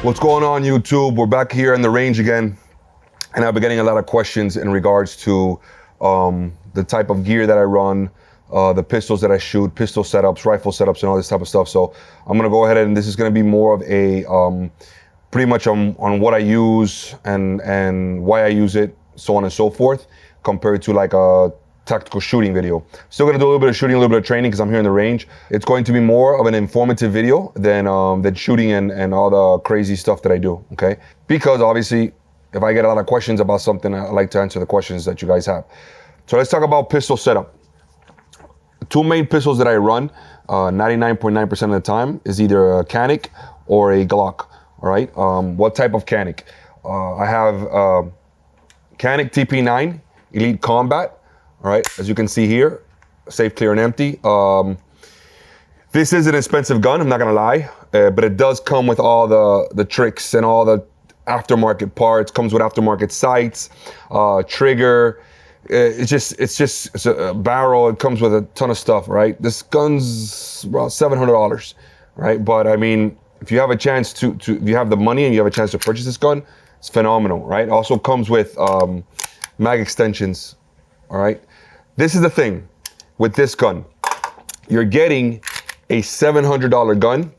What's going on, YouTube? We're back here in the range again, and I've been getting a lot of questions in regards to the type of gear that I run, the pistols that I shoot, pistol setups, rifle setups, and all this type of stuff. So I'm gonna go ahead, and this is gonna be more of a pretty much on what I use and why I use it, so on and so forth, compared to like a tactical shooting video. Still gonna do a little bit of shooting, a little bit of training because I'm here in the range. It's going to be more of an informative video than shooting and all the crazy stuff that I do, okay? Because obviously, if I get a lot of questions about something, I like to answer the questions that you guys have. So let's talk about pistol setup. Two main pistols that I run 99.9% of the time is either a Canic or a Glock, all right? What type of Canic? I have Canic TP9 Elite Combat. All right, as you can see here, safe, clear, and empty. This is an expensive gun, I'm not gonna lie, but it does come with all the tricks and all the aftermarket parts. Comes with aftermarket sights, trigger. It's a barrel. It comes with a ton of stuff, right? This gun's about $700, right? But I mean, if you have a chance if you have the money and you have a chance to purchase this gun, it's phenomenal, right? Also comes with mag extensions. All right, this is the thing with this gun. You're getting a $700 gun,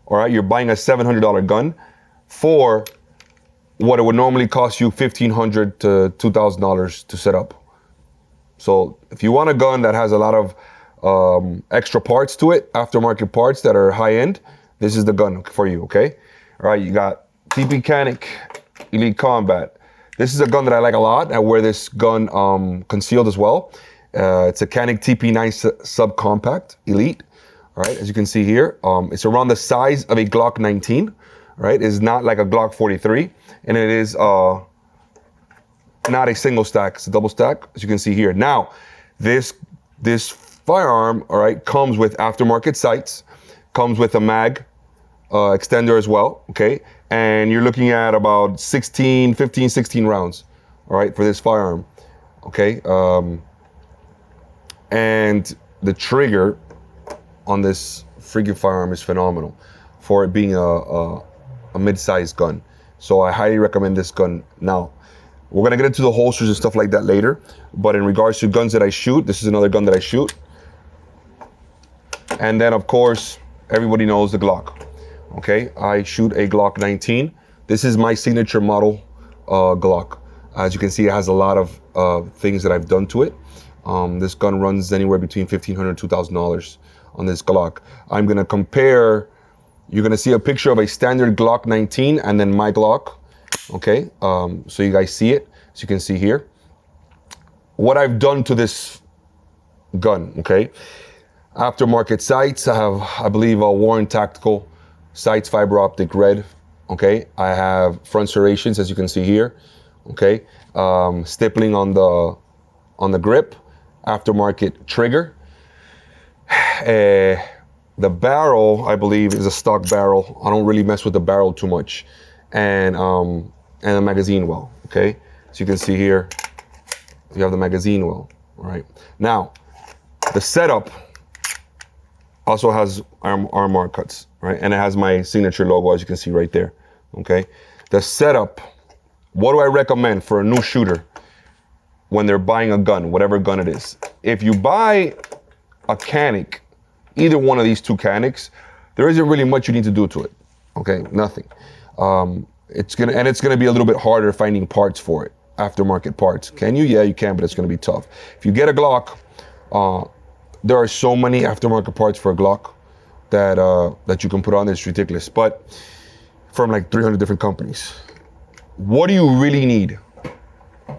all right? You're buying a $700 gun for what it would normally cost you $1,500 to $2,000 to set up. So if you want a gun that has a lot of extra parts to it, aftermarket parts that are high end, this is the gun for you, okay? All right, you got TP Canic Elite Combat. This is a gun that I like a lot. I wear this gun concealed as well. It's a Canic TP9 Subcompact Elite. All right, as you can see here, it's around the size of a Glock 19. Right, it's not like a Glock 43, and it is not a single stack. It's a double stack, as you can see here. Now, this firearm, all right, comes with aftermarket sights, comes with a mag extender as well. Okay. And you're looking at about 15, 16 rounds, all right, for this firearm, okay? And the trigger on this freaking firearm is phenomenal for it being a mid-sized gun. So I highly recommend this gun. Now, we're gonna get into the holsters and stuff like that later, but in regards to guns that I shoot, this is another gun that I shoot. And then, of course, everybody knows the Glock. Okay, I shoot a Glock 19. This is my signature model Glock. As you can see, it has a lot of things that I've done to it. This gun runs anywhere between $1,500 to $2,000 on this Glock. I'm gonna compare, you're gonna see a picture of a standard Glock 19 and then my Glock, okay? So you guys see it, as you can see here. What I've done to this gun, okay? Aftermarket sights, I have, I believe, a Warren Tactical sights, fiber optic red, okay? I have front serrations, as you can see here, okay? Stippling on the grip, aftermarket trigger. The barrel, I believe, is a stock barrel. I don't really mess with the barrel too much. And a magazine well, okay? So you can see here, you have the magazine well, all right? Now, the setup also has arm mark cuts, right? And it has my signature logo, as you can see right there, okay? The setup, what do I recommend for a new shooter when they're buying a gun, whatever gun it is? If you buy a Canic, either one of these two Canics, there isn't really much you need to do to it, okay? Nothing. It's gonna be a little bit harder finding parts for it, aftermarket parts. Can you? Yeah, you can, but it's gonna be tough. If you get a Glock, there are so many aftermarket parts for a Glock that you can put on there. It's ridiculous, but from like 300 different companies. What do you really need?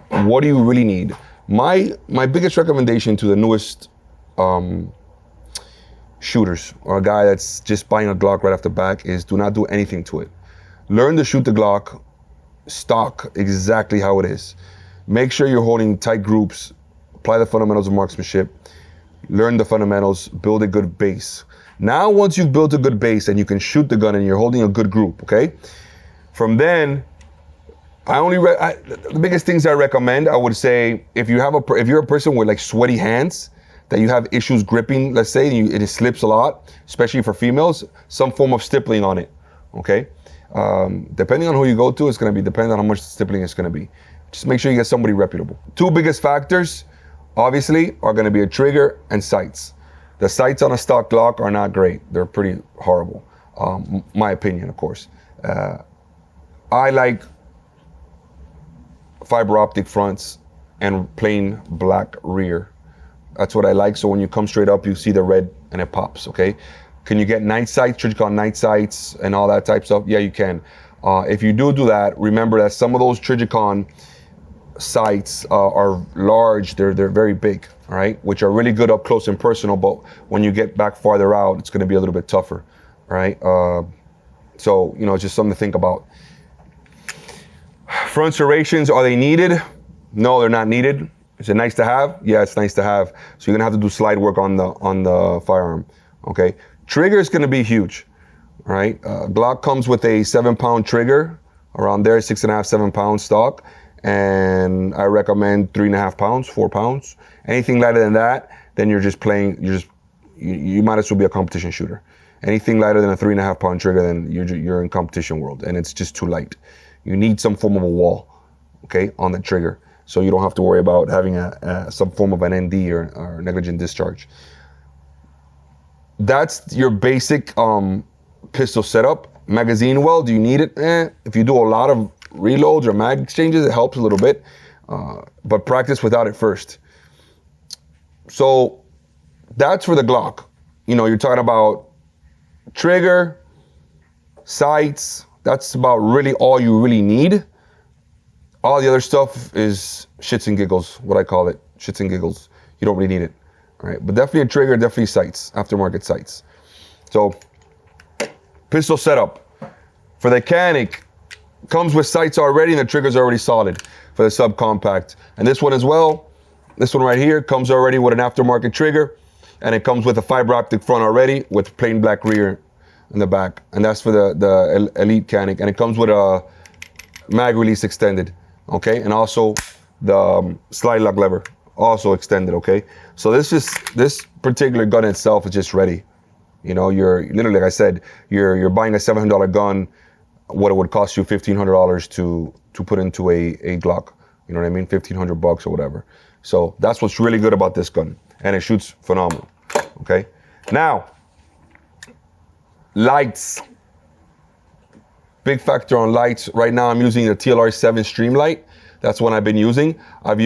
What do you really need? My biggest recommendation to the newest shooters, or a guy that's just buying a Glock right off the back, is do not do anything to it. Learn to shoot the Glock stock exactly how it is. Make sure you're holding tight groups, apply the fundamentals of marksmanship, learn the fundamentals, build a good base. Now, once you've built a good base and you can shoot the gun and you're holding a good group, okay? From then, the biggest things I recommend, I would say, if you're a person with like sweaty hands, that you have issues gripping, let's say, and it slips a lot, especially for females, some form of stippling on it, okay? Depending on who you go to, it's going to be depending on how much stippling it's going to be. Just make sure you get somebody reputable. Two biggest factors, obviously, are going to be a trigger and sights. The sights on a stock Glock are not great. They're pretty horrible. My opinion, of course. I like fiber optic fronts and plain black rear. That's what I like. So when you come straight up, you see the red and it pops, okay? Can you get night sights, Trijicon night sights and all that type of stuff? Yeah, you can. If you do that, remember that some of those Trijicon sights are large, they're very big, all right? Which are really good up close and personal, but when you get back farther out, it's gonna be a little bit tougher, all right? So, you know, just something to think about. Front serrations, are they needed? No, they're not needed. Is it nice to have? Yeah, it's nice to have. So you're gonna have to do slide work on the firearm, okay? Trigger is gonna be huge, right? Glock comes with a 7-pound trigger, around there, 6.5, 7-pound stock, and I recommend 3.5 pounds, 4 pounds. Anything lighter than that, then you're just playing. You might as well be a competition shooter. Anything lighter than a 3.5-pound trigger, then you're in competition world, and it's just too light. You need some form of a wall, okay, on the trigger, so you don't have to worry about having some form of an ND or negligent discharge. That's your basic pistol setup. Magazine well, do you need it? If you do a lot of reloads or mag exchanges, it helps a little bit, but practice without it first. So that's for the Glock. You know, you're talking about trigger, sights. That's about really all you really need. All the other stuff is shits and giggles, what I call it, shits and giggles. You don't really need it, all right? But definitely a trigger, definitely sights, aftermarket sights. So, pistol setup. For the Canic, comes with sights already and the trigger's already solid for the subcompact. And this one as well, this one right here comes already with an aftermarket trigger, and it comes with a fiber optic front already with plain black rear in the back. And that's for the Elite Canic. And it comes with a mag release extended, okay? And also the slide lock lever, also extended, okay? So this particular gun itself is just ready. You know, you're literally, like I said, you're buying a $700 gun, what it would cost you $1,500 to put into a Glock. You know what I mean? $1,500 or whatever. So that's what's really good about this gun. And it shoots phenomenal, okay? Now, lights. Big factor on lights. Right now I'm using the TLR7 Streamlight. That's one I've been using. I've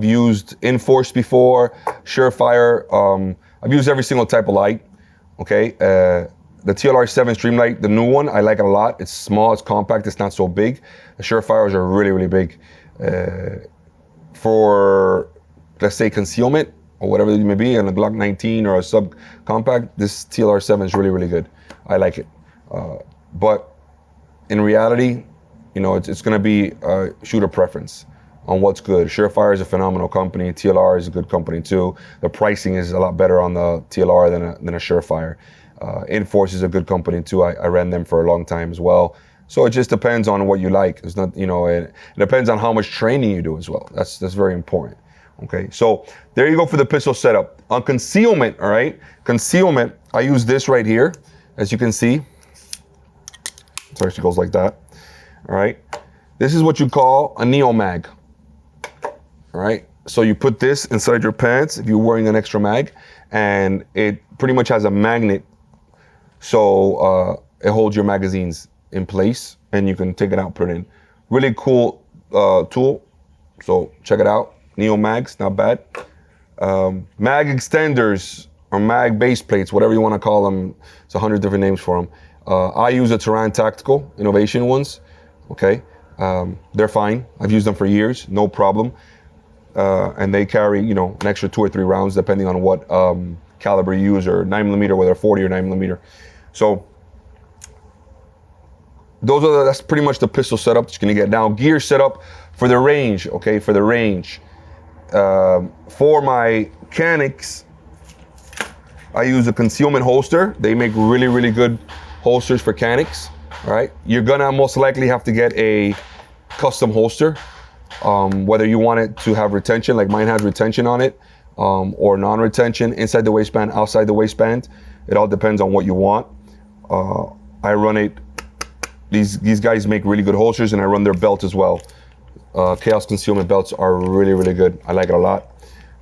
used Enforce before, Surefire. I've used every single type of light, okay? The TLR7 Streamlight, the new one, I like it a lot. It's small, it's compact, it's not so big. The Surefires are really, really big. For, let's say, concealment, or whatever it may be, in a Glock 19 or a subcompact, this TLR7 is really, really good. I like it. But in reality, you know, it's gonna be shooter preference on what's good. Surefire is a phenomenal company. TLR is a good company too. The pricing is a lot better on the TLR than a Surefire. Enforce is a good company too. I ran them for a long time as well. So it just depends on what you like. It's not, you know, it depends on how much training you do as well. That's very important. Okay, so there you go for the pistol setup. On concealment, all right, concealment, I use this right here, as you can see. It actually goes like that, all right? This is what you call a neo mag, all right? So you put this inside your pants if you're wearing an extra mag, and it pretty much has a magnet, so it holds your magazines in place, and you can take it out, put it in. Really cool tool, so check it out. Neo mags, not bad. Mag extenders or mag base plates, whatever you want to call them. It's 100 different names for them. I use the Turan Tactical Innovation ones. Okay, they're fine. I've used them for years, no problem. And they carry, you know, an extra 2 or 3 rounds depending on what caliber you use, or 9mm, whether 40 or 9mm. So that's pretty much the pistol setup that you're gonna get. Now, gear setup for the range. Okay, for the range. For my Canics, I use a Concealment holster. They make really, really good holsters for Canics. All right, you're gonna most likely have to get a custom holster, whether you want it to have retention, like mine has retention on it, or non-retention, inside the waistband, outside the waistband. It all depends on what you want. I run it these guys make really good holsters, and I run their belt as well. Chaos Concealment belts are really, really good. I like it a lot.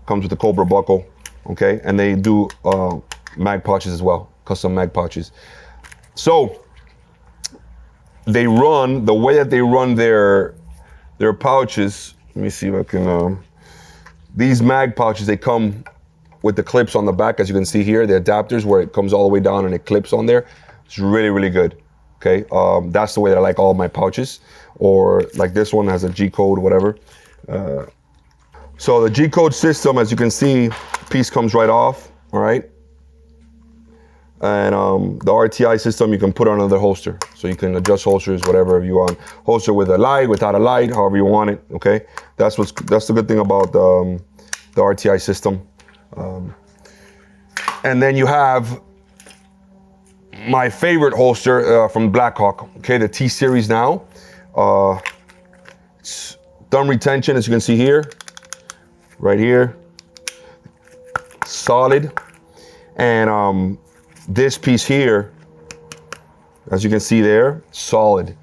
Comes with the Cobra buckle, okay? And they do mag pouches as well, custom mag pouches. So they run, the way that they run their pouches, let me see if I can, these mag pouches, they come with the clips on the back, as you can see here, the adapters where it comes all the way down and it clips on there. It's really, really good, okay? That's the way that I like all my pouches, or like this one has a GCode, whatever. So the GCode system, as you can see, piece comes right off, all right? And the RTI system, you can put on another holster. So you can adjust holsters, whatever you want. Holster with a light, without a light, however you want it, okay? That's the good thing about the RTI system. And then you have my favorite holster from Blackhawk, okay? The T-Series now. It's thumb retention, as you can see here. Right here, solid. And this piece here, as you can see there, solid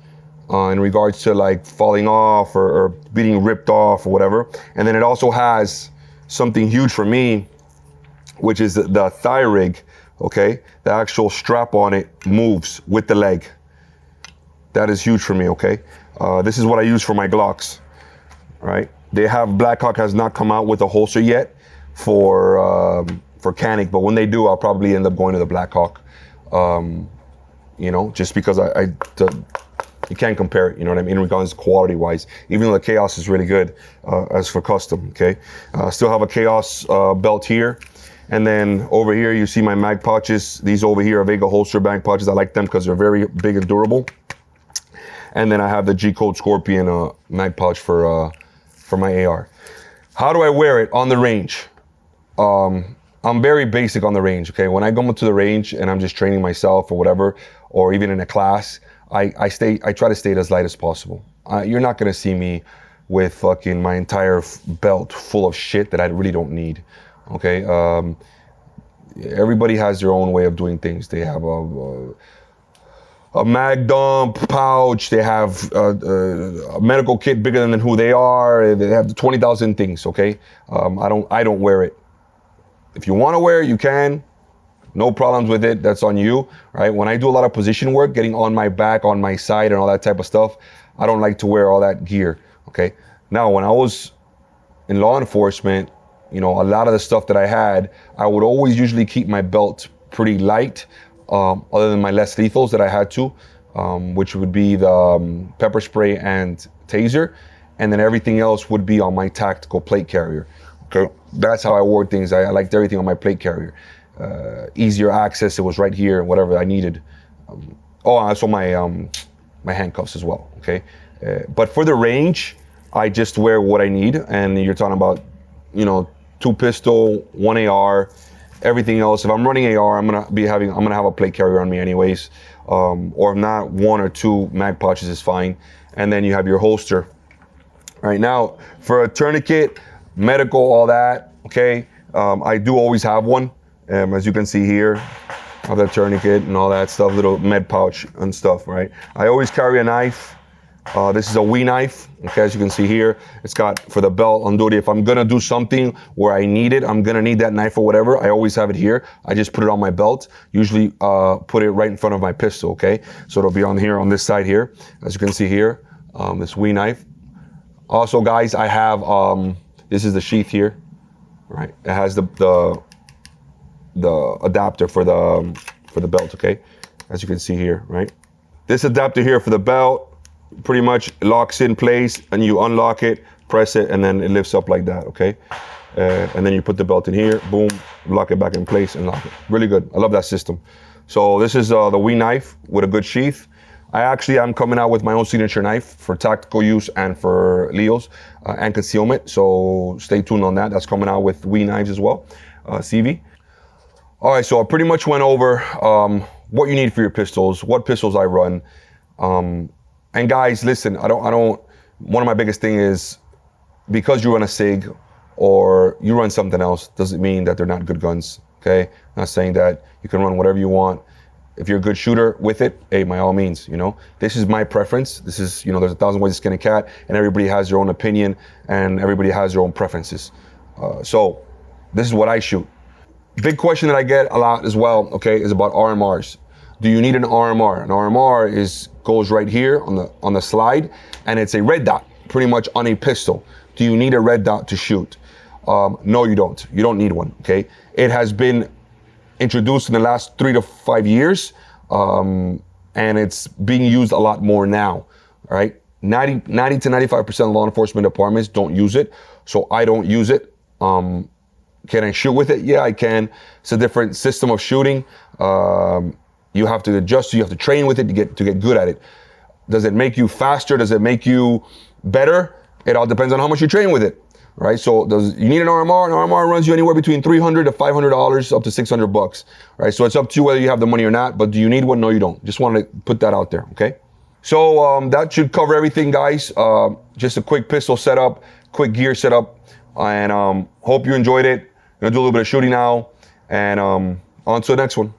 in regards to like falling off or being ripped off or whatever. And then it also has something huge for me, which is the thigh rig, okay? The actual strap on it moves with the leg. That is huge for me, okay? This is what I use for my Glocks, all right? Blackhawk has not come out with a holster yet for Canic, but when they do, I'll probably end up going to the Blackhawk. You know, just because you can't compare it, you know what I mean, in regards to quality wise, even though the Chaos is really good as for custom, okay? Still have a Chaos belt here. And then over here, you see my mag pouches. These over here are Vega holster mag pouches. I like them because they're very big and durable. And then I have the GCode Scorpion mag pouch for my AR. How do I wear it on the range? I'm very basic on the range, okay? When I go to the range and I'm just training myself or whatever, or even in a class, I try to stay as light as possible. You're not gonna see me with fucking my entire belt full of shit that I really don't need, okay? Everybody has their own way of doing things. They have a mag dump pouch, they have a medical kit bigger than who they are, they have 20,000 things, okay? I don't wear it. If you wanna wear it, you can. No problems with it, that's on you, right? When I do a lot of position work, getting on my back, on my side, and all that type of stuff, I don't like to wear all that gear, okay? Now, when I was in law enforcement, you know, a lot of the stuff that I had, I would always usually keep my belt pretty light, other than my less lethals that I had to, which would be the pepper spray and taser, and then everything else would be on my tactical plate carrier. Okay, that's how I wore things. I liked everything on my plate carrier. Easier access, it was right here, whatever I needed. Also my handcuffs as well, okay? But for the range, I just wear what I need, and you're talking about, you know, 2 pistol, 1 AR, everything else. If I'm running AR, I'm gonna have a plate carrier on me anyways, or if not, 1 or 2 mag pouches is fine. And then you have your holster. Right now, for a tourniquet, medical, all that, okay, I do always have one. As you can see here, I have that tourniquet and all that stuff, little med pouch and stuff, right? I always carry a knife. This is a Wee knife, okay, as you can see here. It's got for the belt on duty. If I'm gonna do something where I need it, I'm gonna need that knife or whatever, I always have it here. I just put it on my belt, usually put it right in front of my pistol, okay? So it'll be on here, on this side here, as you can see here, this Wee knife. Also, guys, I have, this is the sheath here, right? It has the adapter for the belt, okay? As you can see here, right? This adapter here for the belt pretty much locks in place, and you unlock it, press it, and then it lifts up like that, okay? And then you put the belt in here, boom, lock it back in place and lock it. Really good, I love that system. So this is the Wee knife with a good sheath. I'm coming out with my own signature knife for tactical use and for Leos and concealment. So stay tuned on that. That's coming out with Wee knives as well, CV. All right, so I pretty much went over what you need for your pistols, what pistols I run. And guys, listen, one of my biggest thing is, because you run a SIG or you run something else, doesn't mean that they're not good guns, okay? I'm not saying that you can run whatever you want. If you're a good shooter with it, hey, by all means, this is my preference. This is, there's 1,000 ways to skin a cat, and everybody has their own opinion, and everybody has their own preferences. So this is what I shoot. Big question that I get a lot as well, okay, is about RMRs. Do you need an RMR? An RMR goes right here on the slide, and it's a red dot, pretty much on a pistol. Do you need a red dot to shoot? No, you don't. You don't need one, okay? It has been introduced in the last 3 to 5 years, and it's being used a lot more now, all right? 90 to 95% of law enforcement departments don't use it, so I don't use it. Can I shoot with it? Yeah, I can. It's a different system of shooting. You have to adjust, you have to train with it to get good at it. Does it make you faster? Does it make you better? It all depends on how much you train with it. Right, so you need an RMR? An RMR runs you anywhere between $300 to $500, up to $600. Right, so it's up to you whether you have the money or not. But do you need one? No, you don't. Just wanted to put that out there. Okay, so that should cover everything, guys. Just a quick pistol setup, quick gear setup, and hope you enjoyed it. I'm gonna do a little bit of shooting now, and on to the next one.